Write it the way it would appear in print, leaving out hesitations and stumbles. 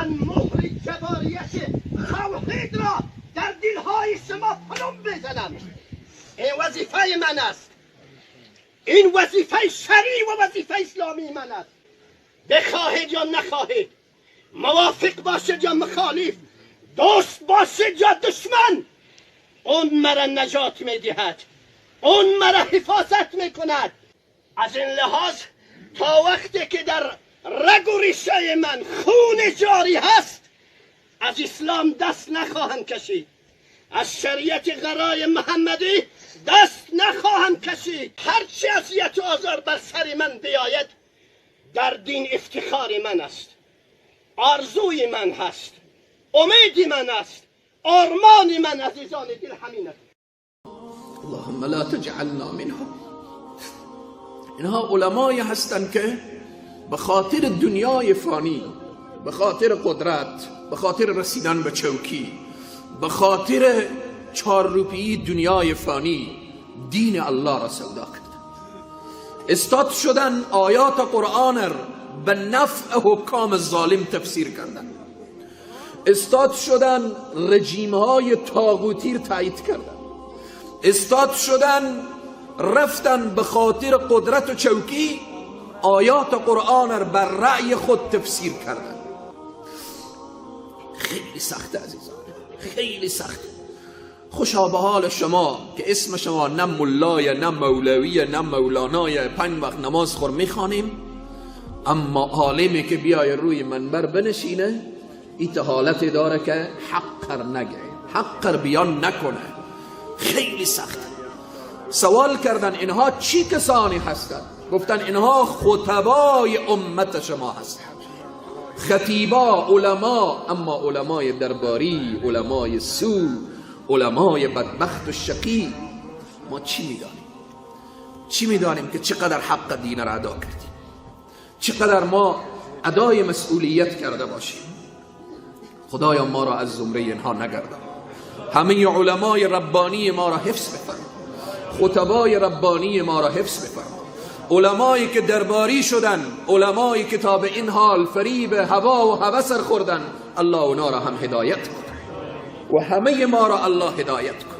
من مهر جباریت توحید را در دلهای شما پلم بزنم. این وظیفه من است. این وظیفه شرعی و وظیفه اسلامی من است. بخواهید یا نخواهید، موافق باشید یا مخالف، دوست باشید یا دشمن، اون مرا نجات میدهد، اون مرا حفاظت میکند. از این لحاظ تا وقتی که در رگ و ریشه من خون جاری هست، از اسلام دست نخواهم کشید، از شریعت غرای محمدی دست نخواهم کشید. هرچی اذیت و آزار بر سر من بیاید، در دین افتخار من است، آرزوی من هست، امید من است، آرمان من عزیزان دل همین است. اللهم لا تجعلنا منهم. اینها علمایی هستند که به خاطر دنیای فانی، به خاطر قدرت، به خاطر رسیدن به چوکی، به خاطر 4 روپیی دنیای فانی دین الله را سودا کرد. استاد شدن آیات قرآن را به نفع حکام ظالم تفسیر کردن، استاد شدن رژیم‌های طاغوتی را تایید کردن، استاد شدن رفتن به خاطر قدرت و چوکی آیات قرآن را بر رأی خود تفسیر کردن. خیلی سخت عزیزان، خیلی سخت. خوشا به حال شما که اسم شما نه ملای، نه مولوی، نه مولانای، 5 وقت نماز خور میخوانیم، اما عالمی که بیای روی منبر بنشینه این حالت داره که حقر نگه، حقر بیان نکنه. خیلی سخت. سوال کردن اینها چی کسانی هستند؟ گفتن اینها خطبای امت شما هستند، خطیبا، علما، اما علمای درباری، علمای سو، علمای بدبخت و شقی. ما چی میدانیم؟ چی میدانیم که چقدر حق دین را ادا کردیم، چقدر ما ادای مسئولیت کرده باشیم. خدایا ما را از زمره اینها نگردان. همه علمای ربانی ما را حفظ بفرما، خطبای ربانی ما را حفظ بفرما. علمایی که درباری شدن، علمایی که تا به این حال فریب هوا و هوس خوردن، الله اونا را هم هدایت کن و همه ما را الله هدایت کن.